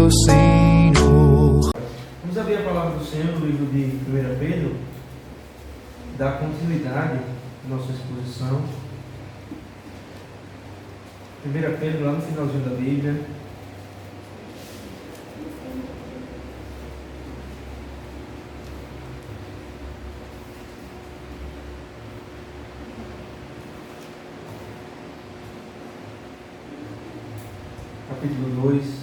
do Senhor. Vamos abrir a palavra do Senhor no livro de 1 Pedro, dar continuidade à nossa exposição. 1 Pedro, lá no finalzinho da Bíblia. Capítulo 2.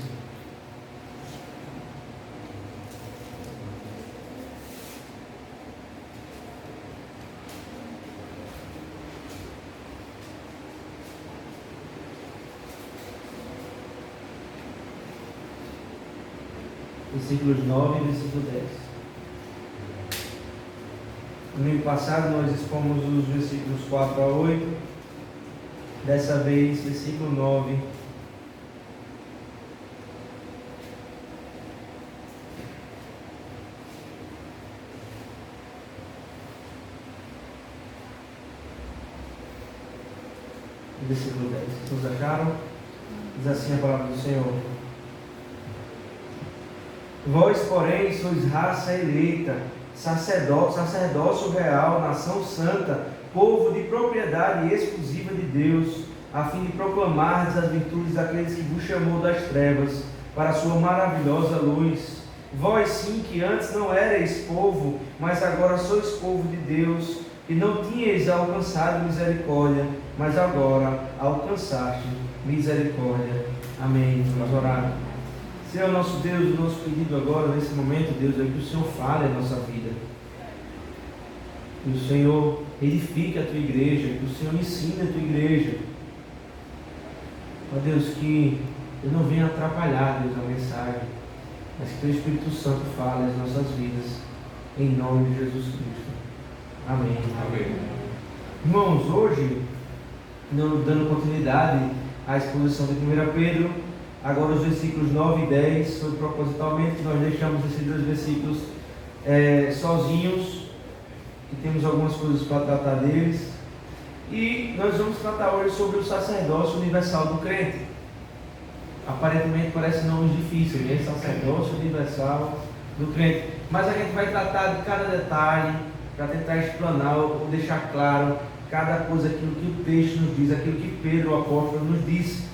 Versículos 9 e versículo 10. No domingo passado nós expomos os versículos 4 a 8. Dessa vez, versículo 9. Versículo 10. Todos acharam? Diz assim a palavra do Senhor: Vós, porém, sois raça eleita, sacerdócio real, nação santa, povo de propriedade exclusiva de Deus, a fim de proclamardes as virtudes daqueles que vos chamou das trevas para a sua maravilhosa luz. Vós sim, que antes não erais povo, mas agora sois povo de Deus, que não tinhais alcançado misericórdia, mas agora alcançaste misericórdia. Amém. Vamos orar. Senhor nosso Deus, o nosso pedido agora, nesse momento, Deus, é que o Senhor fale a nossa vida. Que o Senhor edifique a tua igreja, que o Senhor ensine a tua igreja. Ó Deus, que eu não venha atrapalhar, Deus, a mensagem, mas que teu Espírito Santo fale as nossas vidas, em nome de Jesus Cristo. Amém. Amém. Irmãos, hoje, dando continuidade à exposição de 1 Pedro, agora os versículos 9 e 10, foi propositalmente que nós deixamos esses dois versículos sozinhos, que temos algumas coisas para tratar deles, e nós vamos tratar hoje sobre o sacerdócio universal do crente. Aparentemente parece nomes difíceis, né? Sacerdócio universal do crente, mas a gente vai tratar de cada detalhe, para tentar explanar ou deixar claro cada coisa, aquilo que o texto nos diz, aquilo que Pedro, o apóstolo, nos disse.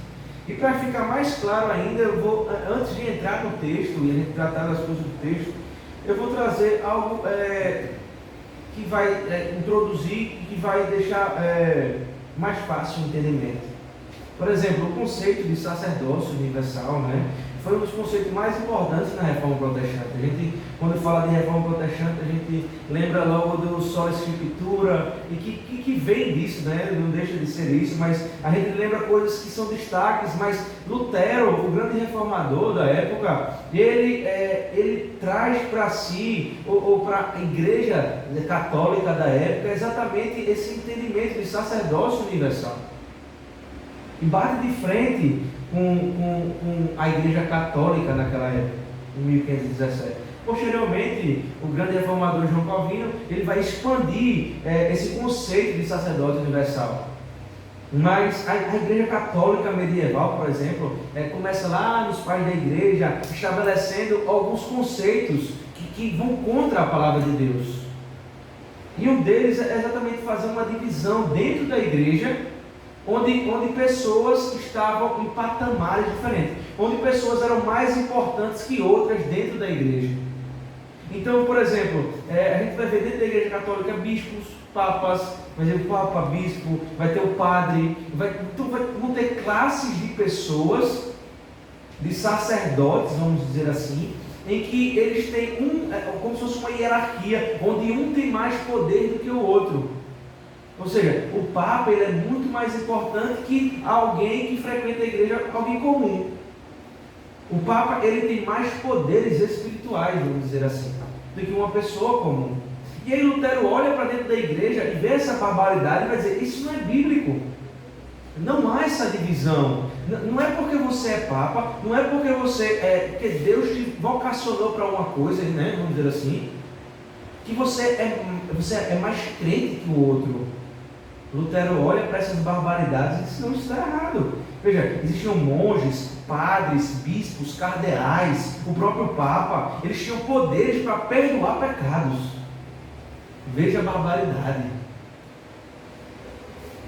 E para ficar mais claro ainda, eu vou, antes de entrar no texto e a gente tratar das coisas do texto, eu vou trazer algo que vai introduzir e que vai deixar mais fácil o entendimento. Por exemplo, o conceito de sacerdócio universal, né, foi um dos conceitos mais importantes na Reforma Protestante. A gente, quando fala de Reforma Protestante, a gente lembra logo do Sola Escritura, e que vem disso, né? Não deixa de ser isso, mas a gente lembra coisas que são destaques. Mas Lutero, o grande reformador da época, ele traz para si, ou para a igreja católica da época, exatamente esse entendimento de sacerdócio universal. E bate de frente com a igreja católica naquela época, em 1517. Posteriormente, o grande reformador João Calvino, ele vai expandir esse conceito de sacerdócio universal. Mas a igreja católica medieval, por exemplo, começa lá nos pais da igreja, estabelecendo alguns conceitos que vão contra a palavra de Deus. E um deles é exatamente fazer uma divisão dentro da igreja, onde pessoas estavam em patamares diferentes, onde pessoas eram mais importantes que outras dentro da igreja. Então, por exemplo, a gente vai ver dentro da igreja católica bispos, papas, vai ter o papa, bispo, vai ter o padre, vão ter classes de pessoas, de sacerdotes, vamos dizer assim, em que eles têm como se fosse uma hierarquia, onde um tem mais poder do que o outro. Ou seja, o Papa ele é muito mais importante que alguém que frequenta a igreja, alguém comum. O Papa ele tem mais poderes espirituais, vamos dizer assim, do que uma pessoa comum. E aí Lutero olha para dentro da igreja e vê essa barbaridade e vai dizer: isso não é bíblico. Não há essa divisão. Não é porque você é Papa, não é porque que Deus te vocacionou para uma coisa, né, vamos dizer assim, que você é mais crente que o outro. Lutero olha para essas barbaridades e diz: não, isso está errado. Veja, existiam monges, padres, bispos, cardeais, o próprio Papa, eles tinham poderes para perdoar pecados. Veja a barbaridade.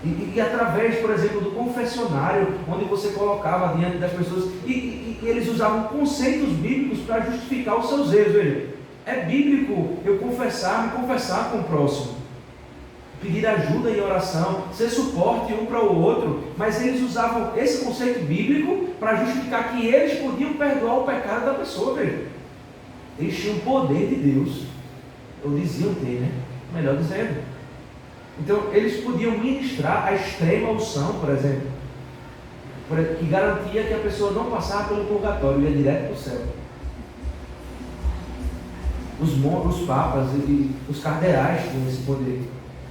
E através, por exemplo, do confessionário, onde você colocava diante das pessoas, e eles usavam conceitos bíblicos para justificar os seus erros. Veja, é bíblico eu me confessar com o próximo, pedir ajuda em oração, ser suporte um para o outro, mas eles usavam esse conceito bíblico para justificar que eles podiam perdoar o pecado da pessoa. Veja, eles tinham o poder de Deus, ou diziam ter, né? Melhor dizendo. Então, eles podiam ministrar a extrema unção, por exemplo, que garantia que a pessoa não passava pelo purgatório, ia direto para o céu. Os papas e os cardeais tinham esse poder.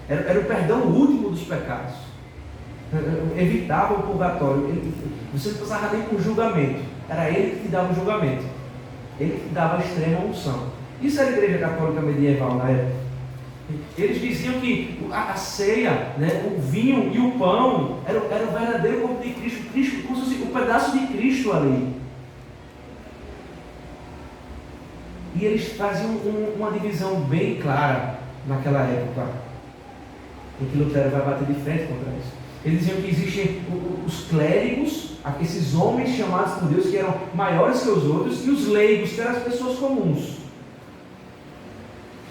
Era o perdão último dos pecados. Evitava o purgatório. Você não passava nem por julgamento. Era ele que te dava o julgamento. Ele que te dava a extrema unção. Isso era a igreja católica medieval na época. Eles diziam que a ceia, né, o vinho e o pão era o verdadeiro corpo de Cristo, como se fosse um pedaço de Cristo ali. E eles faziam uma divisão bem clara naquela época, em que Lutero vai bater de frente contra isso. Eles diziam que existem os clérigos, esses homens chamados por Deus que eram maiores que os outros, e os leigos, que eram as pessoas comuns.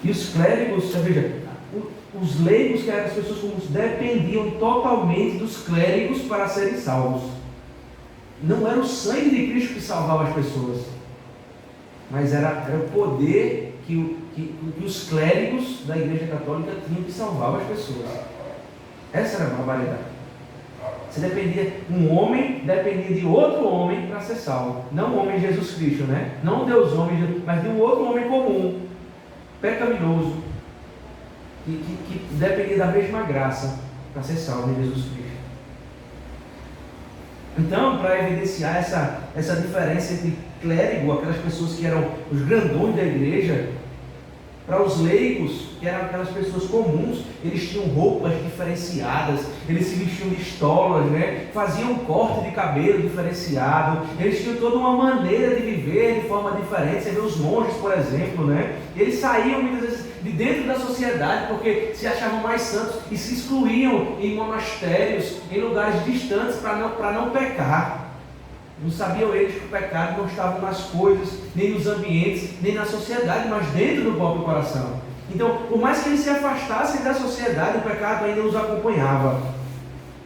E os clérigos, veja, os leigos, que eram as pessoas comuns, dependiam totalmente dos clérigos para serem salvos. Não era o sangue de Cristo que salvava as pessoas, mas era o poder que os clérigos da Igreja Católica tinham que salvar as pessoas. Essa era a barbaridade. Um homem dependia de outro homem para ser salvo. Não o homem Jesus Cristo, né? Não Deus homem, mas de um outro homem comum, pecaminoso, que dependia da mesma graça para ser salvo em Jesus Cristo. Então, para evidenciar essa diferença entre clérigo, aquelas pessoas que eram os grandões da igreja, para os leigos, que eram aquelas pessoas comuns, eles tinham roupas diferenciadas, eles se vestiam de estolas, né? Faziam um corte de cabelo diferenciado, eles tinham toda uma maneira de viver de forma diferente. Você vê os monges, por exemplo, né? Eles saíam muitas vezes de dentro da sociedade porque se achavam mais santos e se excluíam em monastérios, em lugares distantes para não pecar. Não sabiam eles que o pecado não estava nas coisas, nem nos ambientes, nem na sociedade, mas dentro do próprio coração. Então, por mais que eles se afastassem da sociedade, o pecado ainda os acompanhava,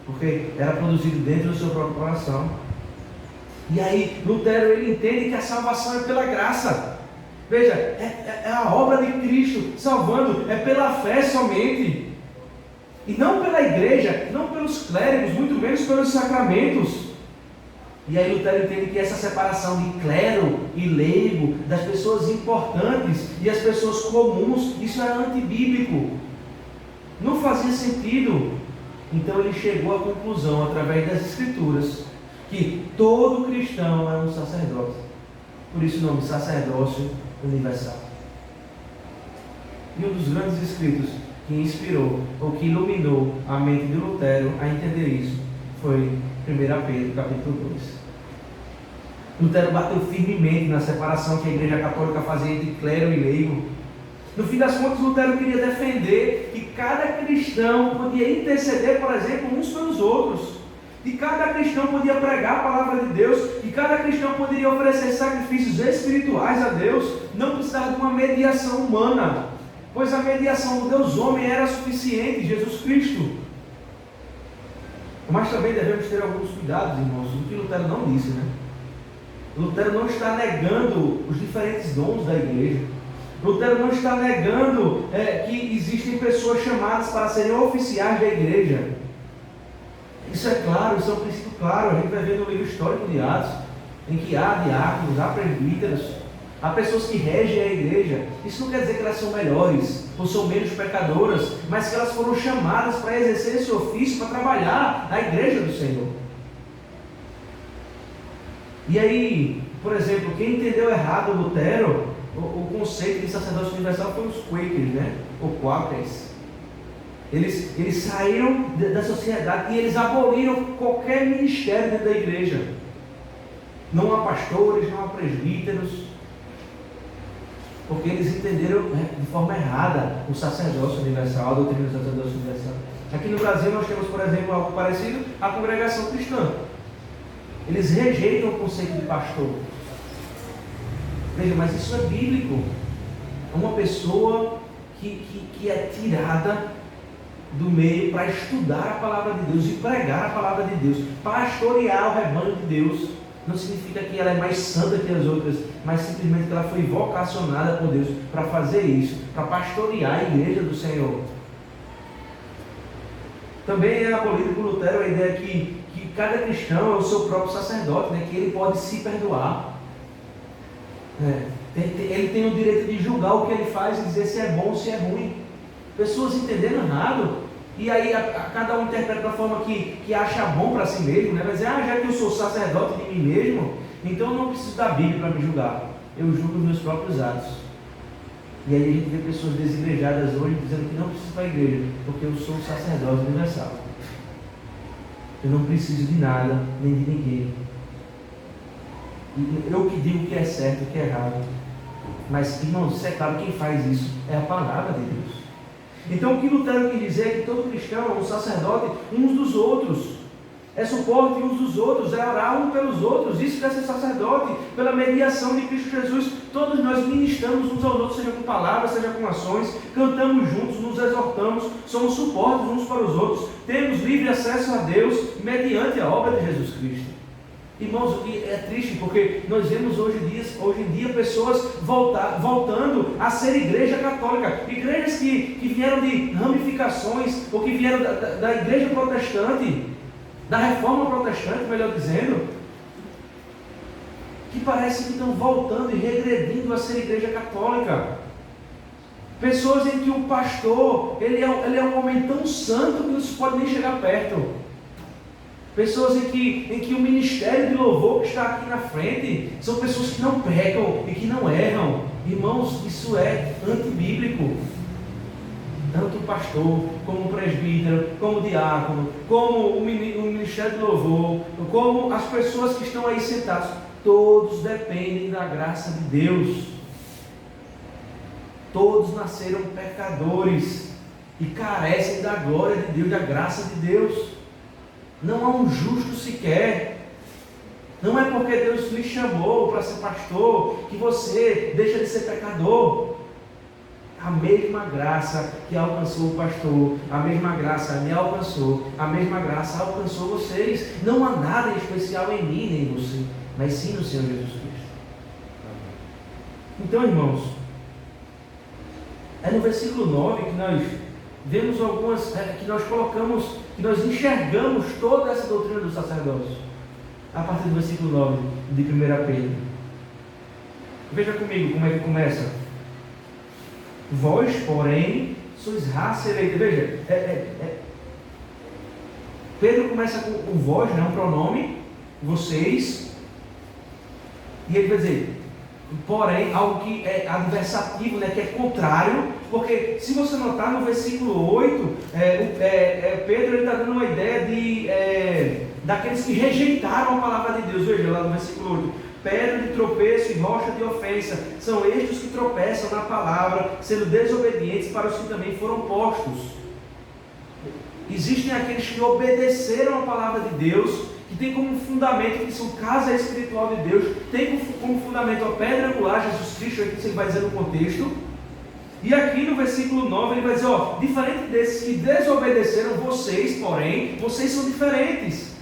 porque era produzido dentro do seu próprio coração. E aí, Lutero, ele entende que a salvação é pela graça. Veja, é a obra de Cristo salvando, é pela fé somente. E não pela igreja, não pelos clérigos, muito menos pelos sacramentos. E aí Lutero entende que essa separação de clero e leigo, das pessoas importantes e as pessoas comuns, isso era antibíblico. Não fazia sentido. Então ele chegou à conclusão, através das Escrituras, que todo cristão é um sacerdote. Por isso o nome sacerdócio universal. E um dos grandes escritos que inspirou, ou que iluminou a mente de Lutero a entender isso, foi 1 Pedro, capítulo 2. Lutero bateu firmemente na separação que a Igreja Católica fazia entre clero e leigo. No fim das contas, Lutero queria defender que cada cristão podia interceder, por exemplo, uns pelos outros. E cada cristão podia pregar a palavra de Deus. E cada cristão poderia oferecer sacrifícios espirituais a Deus. Não precisava de uma mediação humana, pois a mediação do Deus homem era suficiente, Jesus Cristo. Mas também devemos ter alguns cuidados, irmãos, do que Lutero não disse, né? Lutero não está negando os diferentes dons da igreja. Lutero não está negando que existem pessoas chamadas para serem oficiais da igreja. Isso é claro, isso é um princípio claro. A gente vai ver no livro histórico de Atos, em que há diáconos, há presbíteros, há pessoas que regem a igreja. Isso não quer dizer que elas são melhores ou são menos pecadoras, mas que elas foram chamadas para exercer esse ofício, para trabalhar na igreja do Senhor. E aí, por exemplo, quem entendeu errado Lutero, o conceito de sacerdócio universal foi os Quakers, né? Ou Quakers. Eles saíram da sociedade e eles aboliram qualquer ministério dentro da igreja. Não há pastores, não há presbíteros, porque eles entenderam de forma errada o sacerdócio universal, a doutrina do sacerdócio universal. Aqui no Brasil nós temos, por exemplo, algo parecido à congregação cristã. Eles rejeitam o conceito de pastor. Veja, mas isso é bíblico. É uma pessoa que é tirada do meio para estudar a palavra de Deus e pregar a palavra de Deus, pastorear o rebanho de Deus. Não significa que ela é mais santa que as outras, mas simplesmente que ela foi vocacionada por Deus para fazer isso, para pastorear a igreja do Senhor. Também é abolido por Lutero a ideia que cada cristão é o seu próprio sacerdote, né? Que ele pode se perdoar. Ele tem o direito de julgar o que ele faz e dizer se é bom ou se é ruim. Pessoas entendendo errado, e aí cada um interpreta da forma que acha bom para si mesmo, né? Vai dizer, já que eu sou sacerdote de mim mesmo, então eu não preciso da Bíblia para me julgar. Eu julgo os meus próprios atos. E aí a gente vê pessoas desigrejadas hoje dizendo que não preciso para a igreja, porque eu sou o sacerdote universal. Eu não preciso de nada, nem de ninguém. Eu que digo o que é certo, o que é errado. Mas, irmãos, isso é claro, quem faz isso é a palavra de Deus. Então o que Lutero quis dizer é que todo cristão é um sacerdote uns dos outros. É suporte uns dos outros, é orar um pelos outros. Isso que é ser sacerdote, pela mediação de Cristo Jesus. Todos nós ministramos uns aos outros, seja com palavras, seja com ações, cantamos juntos, nos exortamos, somos suportes uns para os outros, temos livre acesso a Deus mediante a obra de Jesus Cristo. Irmãos, o que é triste, porque nós vemos hoje em dia pessoas voltando a ser igreja católica, igrejas que vieram de ramificações, ou que vieram da igreja protestante, da reforma protestante, melhor dizendo, que parece que estão voltando e regredindo a ser igreja católica. Pessoas em que o pastor, ele é um homem tão santo que não se pode nem chegar perto. Pessoas em que o ministério de louvor que está aqui na frente são pessoas que não pecam e que não erram. Irmãos, isso é antibíblico. Tanto o pastor, como o presbítero, como o diácono, como o ministério de louvor, como as pessoas que estão aí sentadas, todos dependem da graça de Deus. Todos nasceram pecadores e carecem da glória de Deus, da graça de Deus. Não há um justo sequer. Não é porque Deus lhe chamou para ser pastor que você deixa de ser pecador. A mesma graça que alcançou o pastor, a mesma graça me alcançou, a mesma graça alcançou vocês. Não há nada especial em mim nem em você, mas sim no Senhor Jesus Cristo. Então, irmãos, é no versículo 9 que nós vemos algumas, que nós colocamos, que nós enxergamos toda essa doutrina do sacerdócio, a partir do versículo 9 de 1 Pedro. Veja comigo como é que começa. Vós, porém, sois raça eleita. Veja, Pedro começa com o vós, né, um pronome, vocês, e ele vai dizer, porém, algo que é adversativo, né, que é contrário, porque se você notar no versículo 8, Pedro está dando uma ideia daqueles que rejeitaram a palavra de Deus. Veja lá no versículo 8, pedra de tropeço e rocha de ofensa, são estes que tropeçam na palavra, sendo desobedientes para os que também foram postos. Existem aqueles que obedeceram a palavra de Deus, que tem como fundamento, que são casa espiritual de Deus, tem como fundamento a pedra angular, Jesus Cristo, é que ele vai dizer no contexto. E aqui no versículo 9 ele vai dizer, diferente desses que desobedeceram, vocês, porém, vocês são diferentes.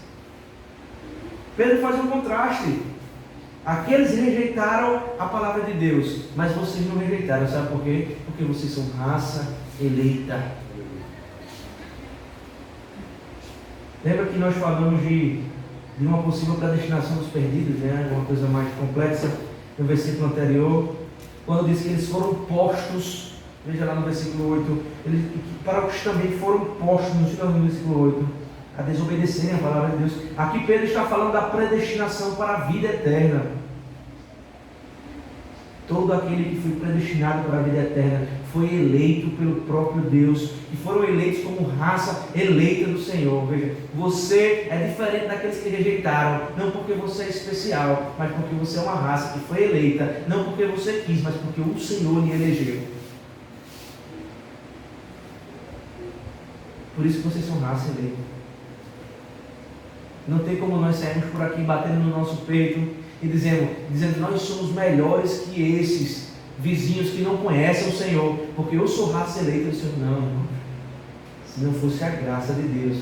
Pedro faz um contraste. Aqueles rejeitaram a palavra de Deus, mas vocês não rejeitaram, sabe por quê? Porque vocês são raça eleita. Lembra que nós falamos de uma possível predestinação dos perdidos, né? Uma coisa mais complexa no versículo anterior, quando diz que eles foram postos, veja lá no versículo 8, para os que também foram postos, no final do versículo 8, a desobedecerem a palavra de Deus. Aqui Pedro está falando da predestinação para a vida eterna. Todo aquele que foi predestinado para a vida eterna foi eleito pelo próprio Deus, e foram eleitos como raça eleita do Senhor. Veja, você é diferente daqueles que rejeitaram, não porque você é especial, mas porque você é uma raça que foi eleita, não porque você quis, mas porque o Senhor lhe elegeu. Por isso que vocês são raça eleita. Não tem como nós sairmos por aqui batendo no nosso peito e dizendo nós somos melhores que esses vizinhos que não conhecem o Senhor, porque eu sou raça eleita do Senhor. Não, irmão. Se não fosse a graça de Deus,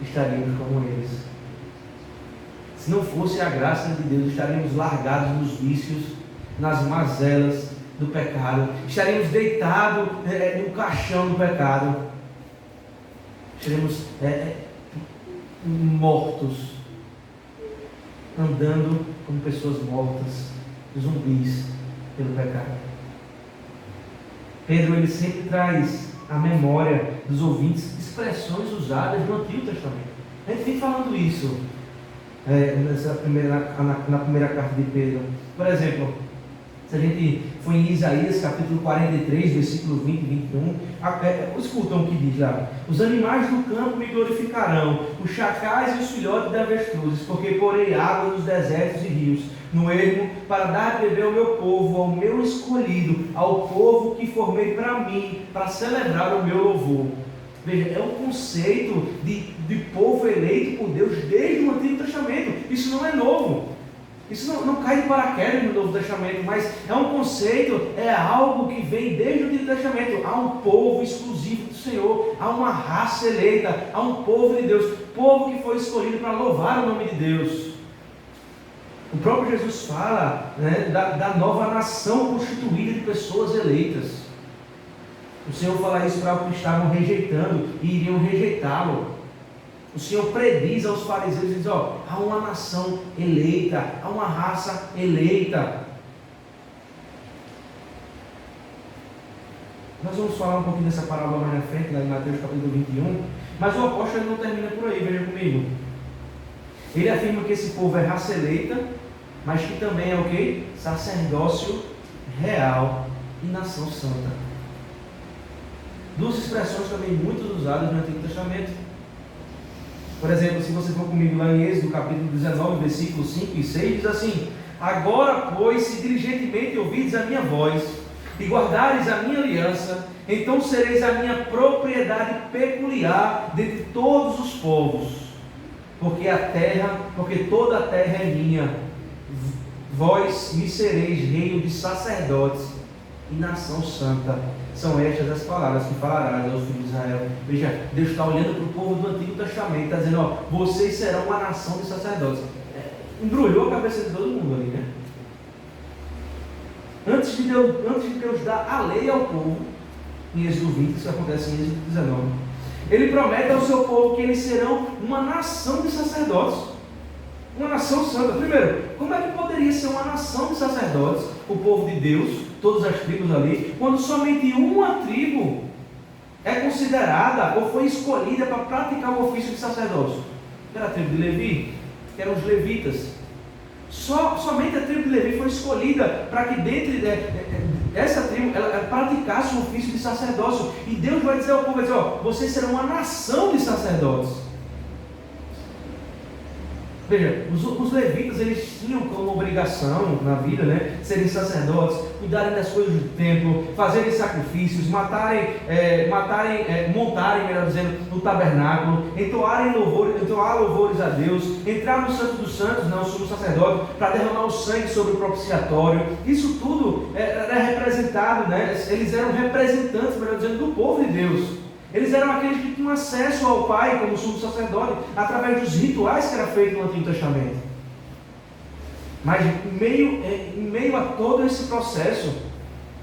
estaríamos como eles. Se não fosse a graça de Deus, estaríamos largados nos vícios, nas mazelas do pecado, estaríamos deitados no caixão do pecado, estaríamos mortos, andando como pessoas mortas, zumbis pelo pecado. Pedro, ele sempre traz à memória dos ouvintes expressões usadas no Antigo Testamento. A gente vem falando isso na primeira carta de Pedro. Por exemplo, se a gente for em Isaías capítulo 43, versículo 20 e 21, escutam o que diz lá: os animais do campo me glorificarão, os chacais e os filhotes de avestruzes, porque porei água nos desertos e rios, no ermo, para dar de beber ao meu povo, ao meu escolhido, ao povo que formei para mim, para celebrar o meu louvor. Veja, é um conceito de povo eleito por Deus desde o Antigo Testamento. Isso não é novo. Isso não cai de paraquedas no Novo Testamento, mas é um conceito, é algo que vem desde o Antigo Testamento. Há um povo exclusivo do Senhor, há uma raça eleita, há um povo de Deus, povo que foi escolhido para louvar o nome de Deus. O próprio Jesus fala, né, da nova nação constituída de pessoas eleitas. O Senhor fala isso para os que estavam rejeitando e iriam rejeitá-lo. O Senhor prediz aos fariseus e diz: há uma nação eleita, há uma raça eleita. Nós vamos falar um pouquinho dessa parábola mais na frente, lá em Mateus capítulo 21, mas o apóstolo não termina por aí, veja comigo. Ele afirma que esse povo é raça eleita, mas que também é o quê? Sacerdócio real e nação santa. Duas expressões também muito usadas no Antigo Testamento. Por exemplo, se você for comigo lá em Êxodo, capítulo 19, versículos 5 e 6, diz assim: agora, pois, se diligentemente ouvides a minha voz, e guardares a minha aliança, então sereis a minha propriedade peculiar dentre todos os povos, porque toda a terra é minha. Vós me sereis reino de sacerdotes e nação santa. São estas as palavras que falarás aos filhos de Israel. Veja, Deus está olhando para o povo do Antigo Testamento, está dizendo: vocês serão uma nação de sacerdotes. Embrulhou a cabeça de todo mundo ali, né? Antes de Deus dar a lei ao povo, em Êxodo 20, isso acontece em Êxodo 19, Ele promete ao seu povo que eles serão uma nação de sacerdotes. Uma nação santa. Primeiro, como é que poderia ser uma nação de sacerdotes, o povo de Deus, todas as tribos ali, quando somente uma tribo é considerada ou foi escolhida para praticar o ofício de sacerdócio? Era a tribo de Levi, que eram os levitas. Somente a tribo de Levi foi escolhida para que dentro dessa tribo ela praticasse o ofício de sacerdócio. E Deus vai dizer ao povo, vai dizer: vocês serão uma nação de sacerdotes. Veja, os levitas, eles tinham como obrigação na vida, né, serem sacerdotes, cuidarem das coisas do templo, fazerem sacrifícios, montarem, melhor dizendo, no tabernáculo, entoar louvores a Deus, entrar no Santo dos Santos, não, sobre o sacerdote, para derramar o sangue sobre o propiciatório. Isso tudo era representado, né, eles eram representantes, melhor dizendo, do povo de Deus. Eles eram aqueles que tinham acesso ao Pai como sumo sacerdote, através dos rituais que era feito no Antigo Testamento. Mas em meio a todo esse processo,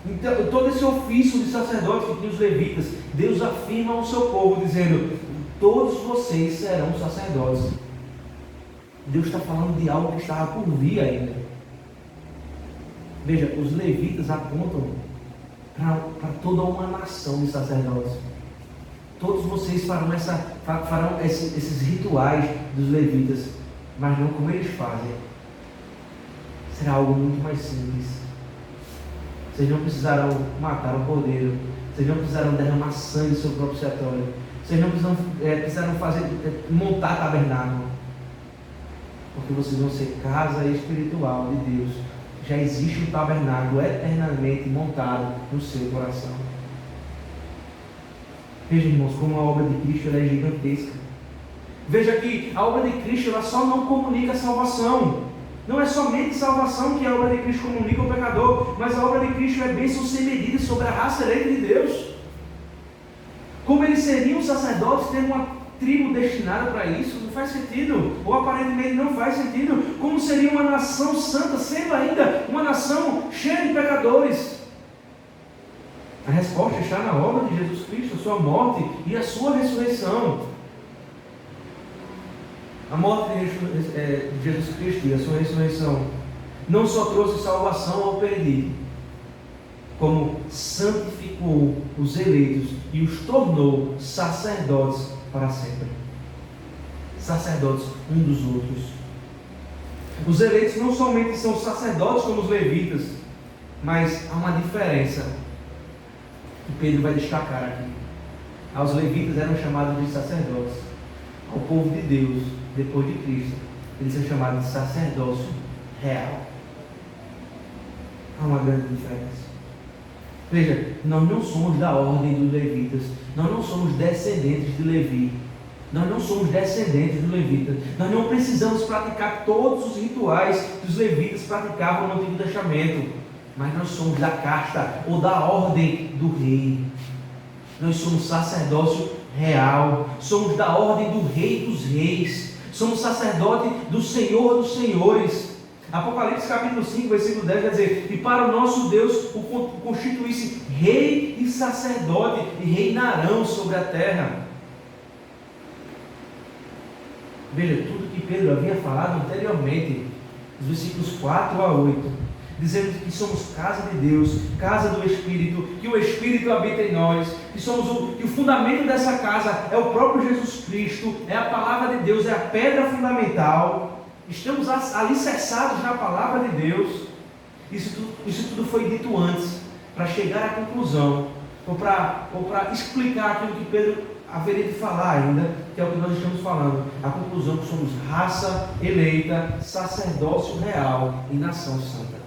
então, todo esse ofício de sacerdote que tinha os levitas, Deus afirma ao seu povo, dizendo: todos vocês serão sacerdotes. Deus está falando de algo que estava por vir ainda. Veja, os levitas apontam para toda uma nação de sacerdotes. Todos vocês farão esses rituais dos levitas, mas não como eles fazem. Será algo muito mais simples. Vocês não precisaram matar o cordeiro. Vocês não precisaram derramar sangue sobre o propiciatório. Vocês não precisaram montar tabernáculo. Porque vocês vão ser casa espiritual de Deus. Já existe um tabernáculo eternamente montado no seu coração. Veja, irmãos, como a obra de Cristo ela é gigantesca. Veja que a obra de Cristo ela só não comunica a salvação. Não é somente salvação que a obra de Cristo comunica ao pecador, mas a obra de Cristo é bênção sem medida sobre a raça eleita de Deus. Como eles seriam sacerdotes tendo uma tribo destinada para isso? Não faz sentido, ou aparentemente não faz sentido. Como seria uma nação santa, sendo ainda uma nação cheia de pecadores? A resposta está na obra de Jesus Cristo, a sua morte e a sua ressurreição. A morte de Jesus Cristo e a sua ressurreição não só trouxe salvação ao perdido, como santificou os eleitos e os tornou sacerdotes para sempre. Sacerdotes um dos outros. Os eleitos não somente são sacerdotes como os levitas, mas há uma diferença que Pedro vai destacar aqui. Aos levitas eram chamados de sacerdotes. Ao povo de Deus, depois de Cristo, eles são chamados de sacerdócio real. Há uma grande diferença. Veja, nós não somos da ordem dos levitas, nós não somos descendentes de Levi, nós não somos descendentes do levita, nós não precisamos praticar todos os rituais que os levitas praticavam no Antigo Testamento, mas nós somos da casta ou da ordem do rei. Nós somos sacerdócio real, somos da ordem do Rei dos Reis, somos sacerdote do Senhor dos Senhores. Apocalipse capítulo 5, versículo 10 vai dizer: e para o nosso Deus o constituísse rei e sacerdote, e reinarão sobre a terra. Veja, tudo que Pedro havia falado anteriormente, os versículos 4 a 8, dizendo que somos casa de Deus, casa do Espírito, que o Espírito habita em nós, que o fundamento dessa casa é o próprio Jesus Cristo, é a palavra de Deus, é a pedra fundamental. Estamos alicerçados na palavra de Deus. Isso tudo foi dito antes, para chegar à conclusão, ou para explicar aquilo que Pedro haveria de falar ainda, que é o que nós estamos falando, a conclusão que somos raça eleita, sacerdócio real e nação santa.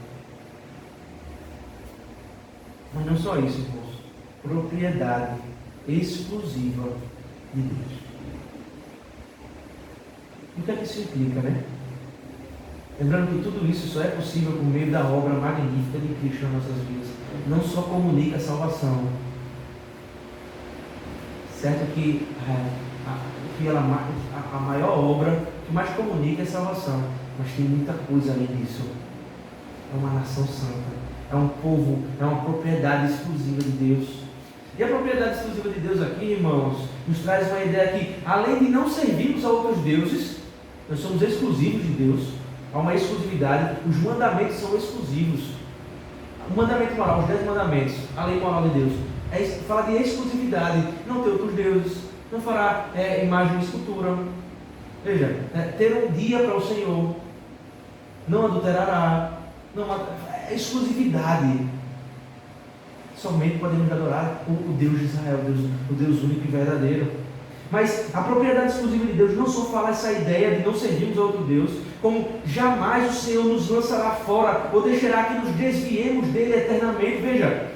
Mas não só isso, irmãos, propriedade exclusiva de Deus. O que é que isso implica, né? Lembrando que tudo isso só é possível por meio da obra magnífica de Cristo nas nossas vidas. Não só comunica a salvação. Certo que a maior obra que mais comunica é a salvação. Mas tem muita coisa além disso. É uma nação santa. É um povo, é uma propriedade exclusiva de Deus. E a propriedade exclusiva de Deus aqui, irmãos, nos traz uma ideia que, além de não servirmos a outros deuses, nós somos exclusivos de Deus. Há uma exclusividade, os mandamentos são exclusivos. O mandamento moral, os 10 mandamentos, a lei moral de Deus, fala de exclusividade, não ter outros deuses, não fará imagem e escultura. Veja, ter um dia para o Senhor, não adulterará, exclusividade. Somente podemos adorar o Deus de Israel, o Deus único e verdadeiro. Mas a propriedade exclusiva de Deus não só fala essa ideia de não servirmos a outro Deus, como jamais o Senhor nos lançará fora ou deixará que nos desviemos dele eternamente. Veja,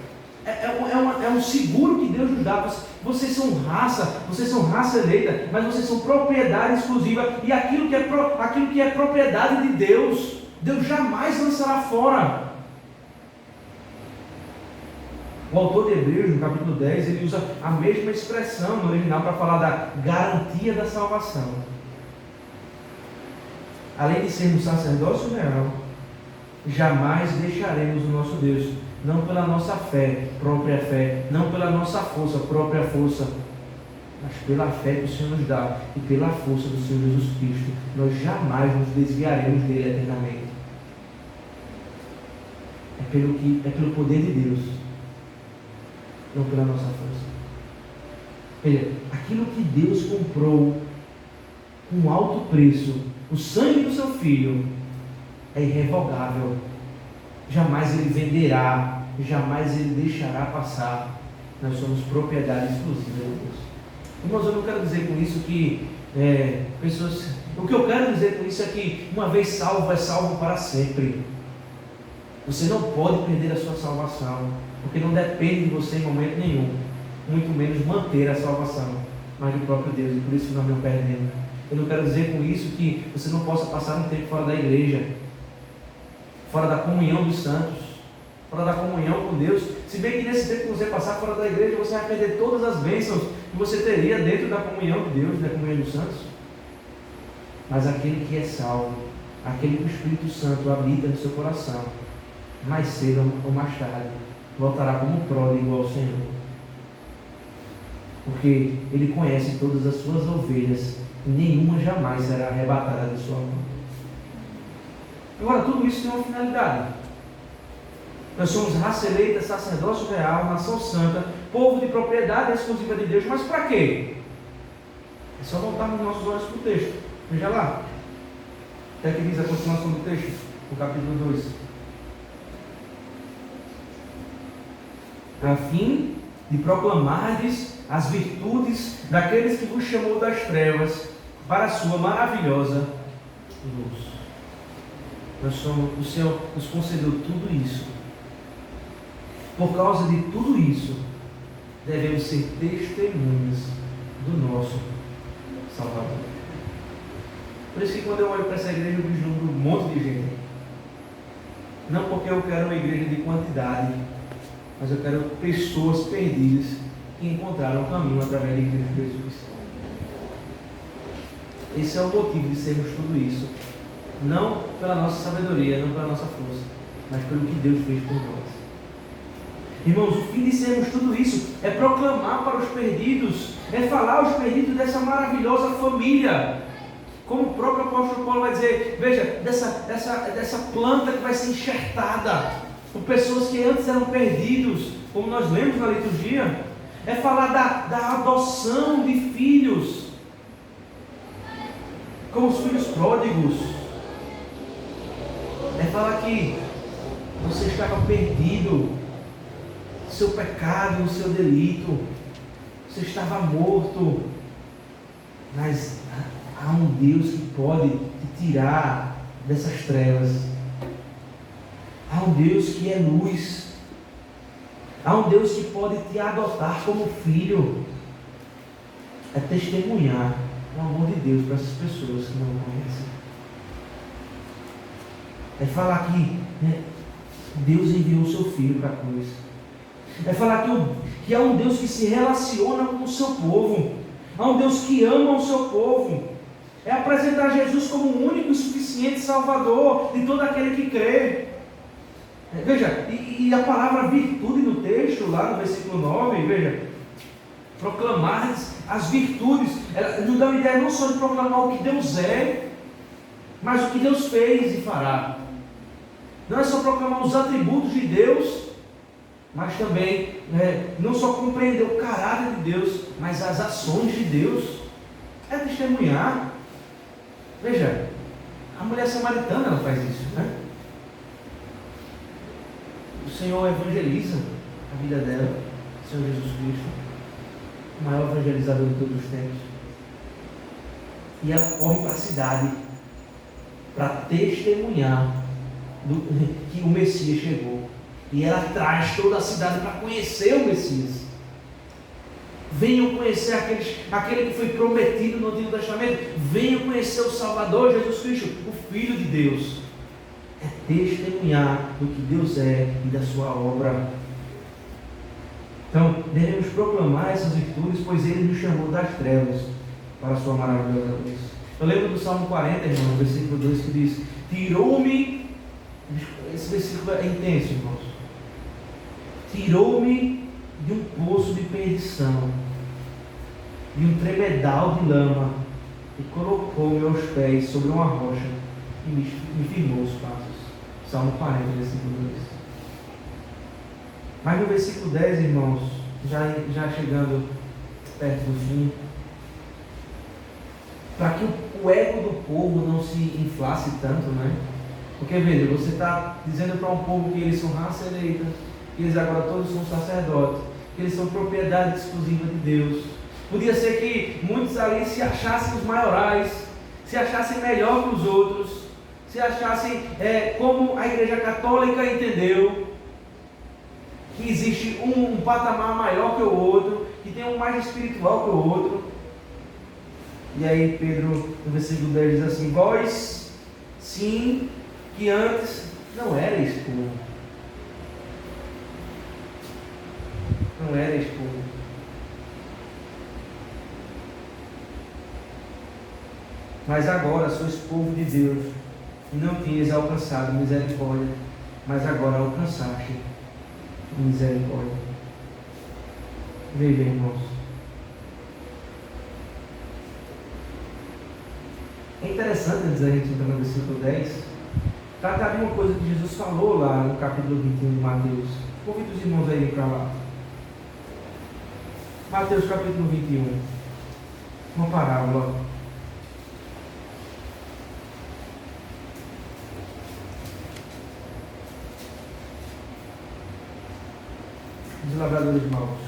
é um seguro que Deus nos dá. Vocês são raça eleita, mas vocês são propriedade exclusiva. E aquilo que é propriedade de Deus, Deus jamais lançará fora. O autor de Hebreus, no capítulo 10, ele usa a mesma expressão no original para falar da garantia da salvação. Além de sermos sacerdócio real, jamais deixaremos o nosso Deus, não pela nossa fé, própria fé, não pela nossa força, própria força, mas pela fé que o Senhor nos dá e pela força do Senhor Jesus Cristo. Nós jamais nos desviaremos dele eternamente. É pelo poder de Deus, não pela nossa força. Veja, aquilo que Deus comprou com alto preço, o sangue do seu Filho, é irrevogável. Jamais ele venderá jamais Ele deixará passar. Nós somos propriedade exclusiva de Deus. Irmãos, eu não quero dizer com isso que pessoas... O que eu quero dizer com isso é que uma vez salvo, é salvo para sempre. Você não pode perder a sua salvação, porque não depende de você em momento nenhum, muito menos manter a salvação, mas do próprio Deus, e por isso não me perdendo. Eu não quero dizer com isso que você não possa passar um tempo fora da igreja, fora da comunhão dos santos, fora da comunhão com Deus. Se bem que nesse tempo que você passar fora da igreja, você vai perder todas as bênçãos que você teria dentro da comunhão de Deus, da comunhão dos santos. Mas aquele que é salvo, aquele que o Espírito Santo habita no seu coração, mais cedo ou mais tarde, voltará como pródigo ao Senhor. Porque Ele conhece todas as suas ovelhas, e nenhuma jamais será arrebatada de sua mão. Agora, tudo isso tem uma finalidade. Nós somos raça eleita, sacerdócio real, nação santa, povo de propriedade exclusiva de Deus. Mas para quê? É só voltarmos nossos olhos para o texto. Veja lá. Até que diz a continuação do texto, no capítulo 2. A fim de proclamardes as virtudes daqueles que vos chamou das trevas para a sua maravilhosa luz. O Senhor nos concedeu tudo isso. Por causa de tudo isso, devemos ser testemunhas do nosso Salvador. Por isso que quando eu olho para essa igreja, eu vislumbro um monte de gente. Não porque eu quero uma igreja de quantidade, mas eu quero pessoas perdidas que encontraram o caminho através da igreja de Jesus. Esse é o motivo de sermos tudo isso. Não pela nossa sabedoria, não pela nossa força, mas pelo que Deus fez por nós. Irmãos, o fim de sermos tudo isso é proclamar para os perdidos, é falar aos perdidos dessa maravilhosa família. Como o próprio apóstolo Paulo vai dizer, veja, dessa planta que vai ser enxertada por pessoas que antes eram perdidos, como nós lemos na liturgia. É falar da adoção de filhos, como os filhos pródigos. É falar que você estava perdido, seu pecado, o seu delito, você estava morto, mas há um Deus que pode te tirar dessas trevas. Há um Deus que é luz. Há um Deus que pode te adotar como filho. É testemunhar o amor de Deus para essas pessoas que não o conhecem. É falar que Deus enviou o seu filho para a cruz. É falar que há um Deus que se relaciona com o seu povo. Há um Deus que ama o seu povo. É apresentar Jesus como o único e suficiente Salvador de todo aquele que crê. Veja, e a palavra virtude no texto, lá no versículo 9, veja, proclamar as virtudes, ela nos dá uma ideia não só de proclamar o que Deus é, mas o que Deus fez e fará. Não é só proclamar os atributos de Deus, mas também não só compreender o caráter de Deus, mas as ações de Deus. É testemunhar. Veja, a mulher samaritana ela faz isso, né? O Senhor evangeliza a vida dela, o Senhor Jesus Cristo, o maior evangelizador de todos os tempos. E ela corre para a cidade para testemunhar que o Messias chegou. E ela traz toda a cidade para conhecer o Messias. Venham conhecer aquele que foi prometido no Antigo Testamento. Venham conhecer o Salvador, Jesus Cristo, o Filho de Deus. É testemunhar do que Deus é e da sua obra. Então, devemos proclamar essas virtudes, pois Ele nos chamou das trevas para a sua maravilhosa luz. Eu lembro do Salmo 40, irmão, no versículo 2, que diz: tirou-me, esse versículo é intenso, irmãos, tirou-me de um poço de perdição, de um tremedal de lama, e colocou meus pés sobre uma rocha, e me firmou os passos. Salmo 40, versículo 2. Mas no versículo 10, irmãos, já chegando perto do fim, para que o ego do povo não se inflasse tanto, né? Porque veja, você está dizendo para um povo que eles são raça eleita, que eles agora todos são sacerdotes, que eles são propriedade exclusiva de Deus. Podia ser que muitos ali se achassem os maiorais, se achassem melhor que os outros, se achassem como a Igreja Católica entendeu, que existe um patamar maior que o outro, que tem um mais espiritual que o outro. E aí Pedro, no versículo 10, diz assim: vós, sim, que antes não erais povo. Não erais povo. Mas agora sois povo de Deus, e não tinhas alcançado misericórdia, mas agora alcançaste misericórdia. Veja, irmãos. É interessante dizer a gente entrar no versículo 10, tratar de uma coisa que Jesus falou lá no capítulo 21 de Mateus. Convido os irmãos a irem para lá. Mateus capítulo 21. Uma parábola. Dos lavradores maus.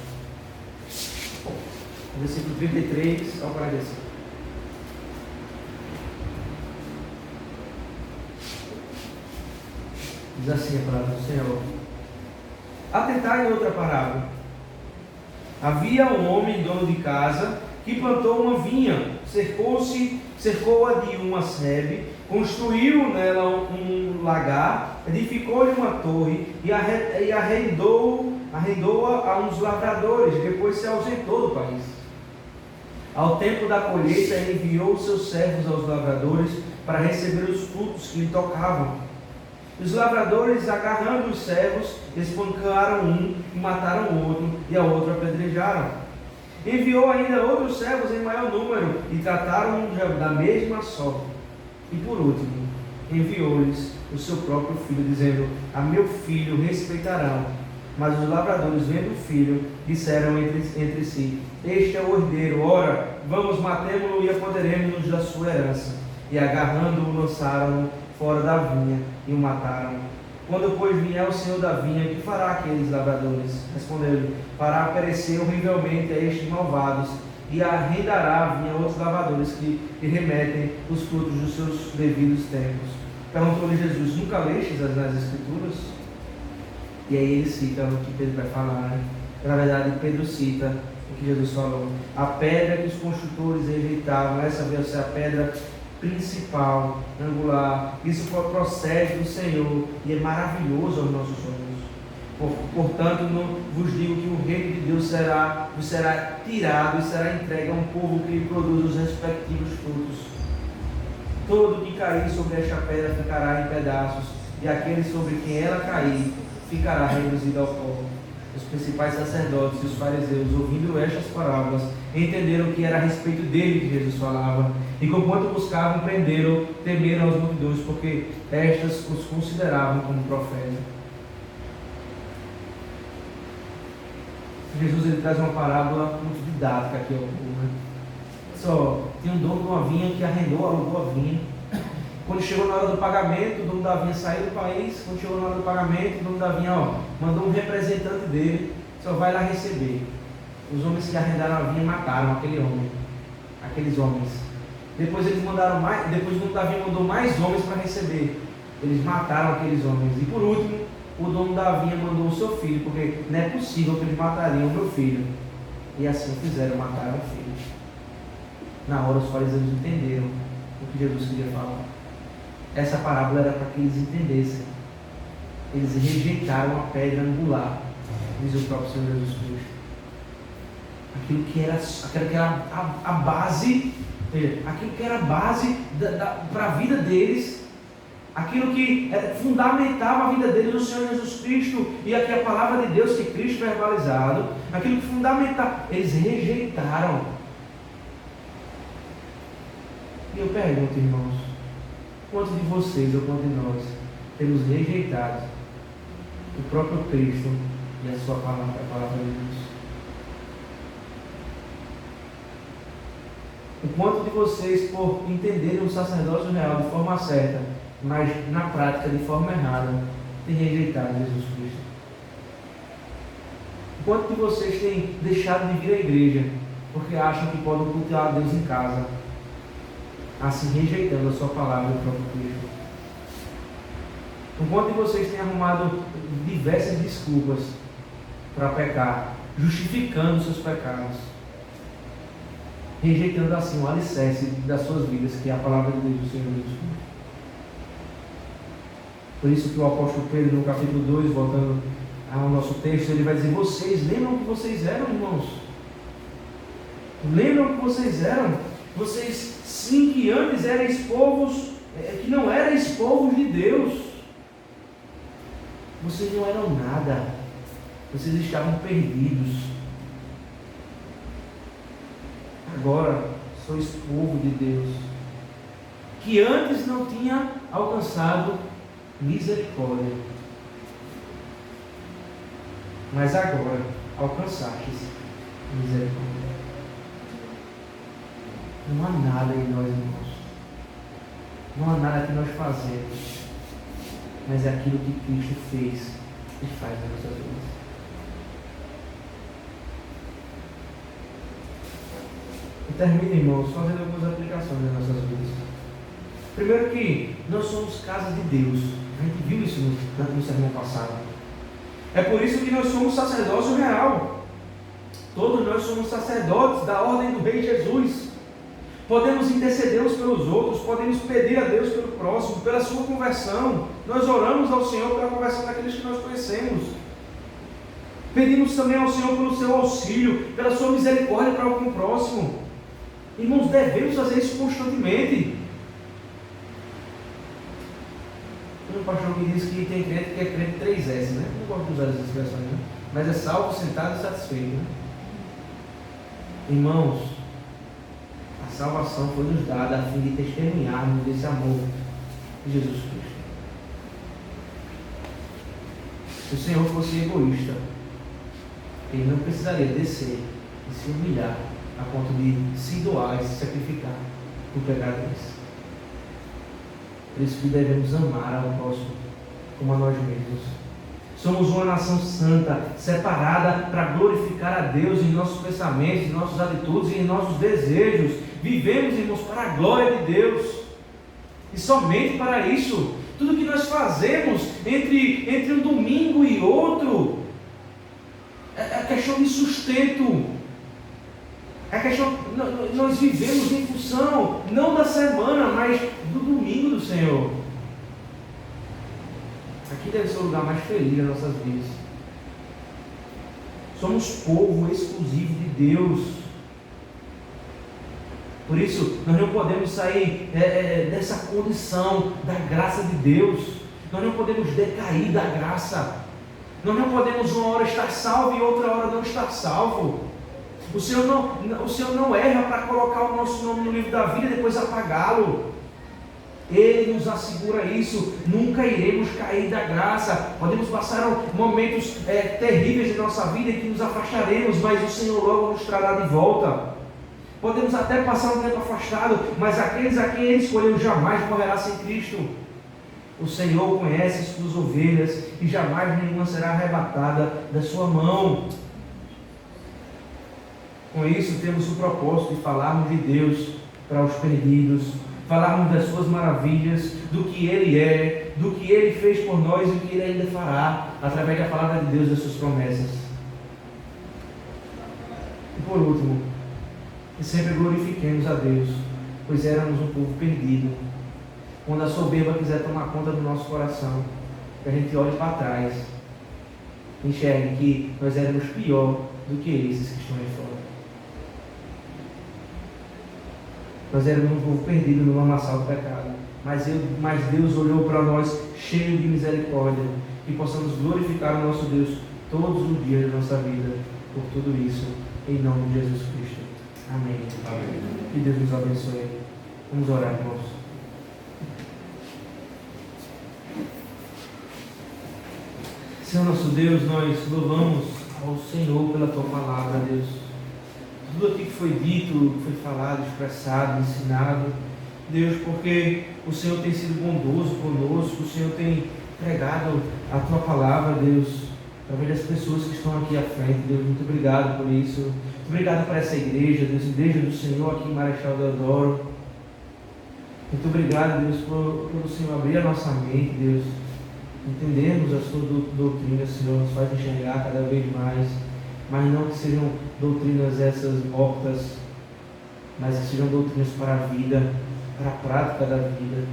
Versículo 33 ao 45. Diz assim a palavra do Senhor. Atentai em outra parábola. Havia um homem, dono de casa, que plantou uma vinha, cercou-a de uma sebe, construiu nela um lagar, edificou-lhe uma torre e arrendou-a a uns lavradores, depois se ausentou do país. Ao tempo da colheita, ele enviou seus servos aos lavradores para receber os frutos que lhe tocavam. Os lavradores, agarrando os servos, espancaram um e mataram o outro, e a outro apedrejaram. Enviou ainda outros servos em maior número, e trataram-o da mesma sorte. E por último, enviou-lhes o seu próprio filho, dizendo: a meu filho respeitarão. Mas os lavradores, vendo o filho, disseram entre si: este é o herdeiro, ora, vamos, matemo-lo e apoderemo-nos da sua herança. E agarrando-o, lançaram-no fora da vinha e o mataram. Quando, pois, vier o senhor da vinha, que fará aqueles lavradores? Respondeu-lhe: fará perecer horrivelmente a estes malvados, e arrendará a vinha a outros lavradores que lhe remetem os frutos dos seus devidos tempos. Perguntou-lhe Jesus: nunca lestes nas Escrituras? E aí ele cita o que Pedro vai falar, né? Na verdade, Pedro cita o que Jesus falou: a pedra que os construtores rejeitavam, essa veio a ser a pedra principal, angular. Isso procede do Senhor e é maravilhoso aos nossos olhos. Portanto, vos digo que o reino de Deus vos será tirado e será entregue a um povo que lhe produz os respectivos frutos. Todo que cair sobre esta pedra ficará em pedaços, e aquele sobre quem ela cair ficará reduzido ao pó. Os principais sacerdotes e os fariseus, ouvindo estas parábolas, entenderam que era a respeito dele que Jesus falava, e conquanto buscavam, prenderam, temeram as multidões, porque estas os consideravam como profeta. Jesus ele traz uma parábola muito didática aqui ao povo, né? Só tinha um dono de uma vinha que alugou a vinha. Quando chegou na hora do pagamento, o dono da vinha saiu do país. Quando chegou na hora do pagamento, o dono da vinha mandou um representante dele, só vai lá receber. Os homens que arrendaram a vinha mataram aqueles homens. Depois eles mandaram mais, depois o dono da vinha mandou mais homens para receber. Eles mataram aqueles homens. E por último, o dono da vinha mandou o seu filho, porque não é possível que eles matariam o meu filho. E assim fizeram, mataram o filho. Na hora os fariseus entenderam o que Jesus queria falar. Essa parábola era para que eles entendessem. Eles rejeitaram a pedra angular, diz o próprio Senhor Jesus Cristo. Aquilo que era a base, aquilo que era a base para a vida deles, aquilo que fundamentava a vida deles, o Senhor Jesus Cristo, e aqui a palavra de Deus que Cristo verbalizado, aquilo que fundamentava, eles rejeitaram. E eu pergunto, irmãos, quantos de vocês ou quantos de nós temos rejeitado o próprio Cristo e a sua palavra, a palavra de Deus? O quanto de vocês, por entenderem o sacerdócio real de forma certa, mas na prática de forma errada, têm rejeitado Jesus Cristo? quanto de vocês têm deixado de vir à igreja porque acham que podem cultuar a Deus em casa, assim rejeitando a sua palavra e o próprio Cristo? O quanto de vocês têm arrumado diversas desculpas para pecar, justificando seus pecados, rejeitando assim o alicerce das suas vidas, que é a palavra de Deus do Senhor Jesus Cristo? Por isso que o apóstolo Pedro, no capítulo 2, voltando ao nosso texto, ele vai dizer: vocês lembram o que vocês eram, irmãos? Lembram o que vocês eram? Vocês sim que antes erais povos, que não erais povos de Deus. Vocês não eram nada. Vocês estavam perdidos. Agora sois povo de Deus, que antes não tinha alcançado misericórdia, mas agora alcançastes misericórdia. Não há nada em nós, irmãos. Não há nada que nós fazemos, mas é aquilo que Cristo fez e faz nas nossas vidas. E termino, irmãos, fazendo algumas aplicações nas nossas vidas. Primeiro que nós somos casa de Deus. A gente viu isso no sermão passado. É por isso que nós somos sacerdócio real. Todos nós somos sacerdotes da ordem do Rei Jesus. Podemos interceder uns pelos outros, podemos pedir a Deus pelo próximo, pela sua conversão. Nós oramos ao Senhor pela conversão daqueles que nós conhecemos. Pedimos também ao Senhor pelo seu auxílio, pela sua misericórdia para com o próximo. Irmãos, devemos fazer isso constantemente. Tem um pastor que diz que tem crente que é crente 3S, né? Não gosto de usar essas expressões, né? Mas é salvo, sentado e satisfeito, né? Irmãos, a salvação foi nos dada a fim de testemunharmos desse amor de Jesus Cristo. Se o Senhor fosse egoísta, Ele não precisaria descer e se humilhar a ponto de se doar e se sacrificar por pecadores. Por isso que devemos amar ao próximo como a nós mesmos. Somos uma nação santa, separada para glorificar a Deus em nossos pensamentos, em nossas atitudes e em nossos desejos. Vivemos, irmãos, para a glória de Deus. E somente para isso. Tudo que nós fazemos entre um domingo e outro é questão de sustento. É questão, nós vivemos em função, não da semana, mas do domingo do Senhor. Aqui deve ser o lugar mais feliz das nossas vidas. Somos povo exclusivo de Deus. Por isso, nós não podemos sair dessa condição da graça de Deus. Nós não podemos decair da graça. Nós não podemos uma hora estar salvo e outra hora não estar salvo. O Senhor não erra para colocar o nosso nome no livro da vida e depois apagá-lo. Ele nos assegura isso. Nunca iremos cair da graça. Podemos passar momentos terríveis em nossa vida em que nos afastaremos, mas o Senhor logo nos trará de volta. Podemos até passar um tempo afastado, mas aqueles a quem Ele escolheu jamais morrerá sem Cristo. O Senhor conhece as suas ovelhas e jamais nenhuma será arrebatada da sua mão. Com isso temos o propósito de falarmos de Deus para os perdidos, falarmos das suas maravilhas, do que Ele é, do que Ele fez por nós e do que Ele ainda fará, através da palavra de Deus e das suas promessas. E por último, que sempre glorifiquemos a Deus, pois éramos um povo perdido. Quando a soberba quiser tomar conta do nosso coração, que a gente olhe para trás, enxergue que nós éramos pior do que esses que estão aí fora. Nós éramos um povo perdido no lamaçal do pecado, mas Deus olhou para nós cheio de misericórdia, e possamos glorificar o nosso Deus todos os dias da nossa vida, por tudo isso, em nome de Jesus Cristo. Amém. Amém. Que Deus nos abençoe. Vamos orar, irmãos. Senhor nosso Deus, nós louvamos ao Senhor pela Tua palavra, Deus. Tudo aquilo que foi dito, que foi falado, expressado, ensinado, Deus, porque o Senhor tem sido bondoso conosco, o Senhor tem pregado a Tua palavra, Deus, através das pessoas que estão aqui à frente. Deus, muito obrigado por isso. Muito obrigado por essa igreja, Deus, igreja do Senhor aqui em Marechal Deodoro. Muito obrigado, Deus, por o Senhor abrir a nossa mente, Deus, entendermos a sua doutrina, Senhor, nos faz enxergar cada vez mais, mas não que sejam doutrinas essas mortas, mas que sejam doutrinas para a vida, para a prática da vida.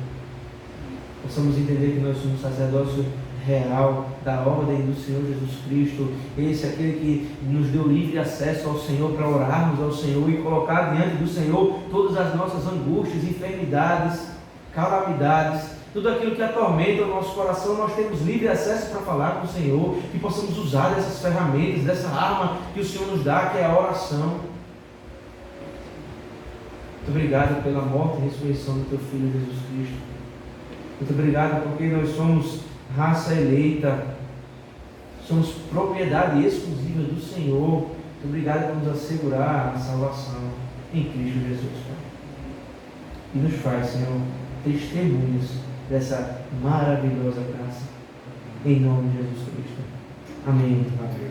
Possamos entender que nós somos sacerdócio real da ordem do Senhor Jesus Cristo, esse é aquele que nos deu livre acesso ao Senhor para orarmos ao Senhor e colocar diante do Senhor todas as nossas angústias, enfermidades, calamidades, tudo aquilo que atormenta o nosso coração. Nós temos livre acesso para falar com o Senhor, que possamos usar dessas ferramentas, dessa arma que o Senhor nos dá, que é a oração. Muito obrigado pela morte e ressurreição do Teu Filho Jesus Cristo. Muito obrigado porque nós somos raça eleita, somos propriedade exclusiva do Senhor. Muito obrigado por nos assegurar a salvação em Cristo Jesus, Pai. E nos faz, Senhor, testemunhas dessa maravilhosa graça, em nome de Jesus Cristo. Amém. Amém.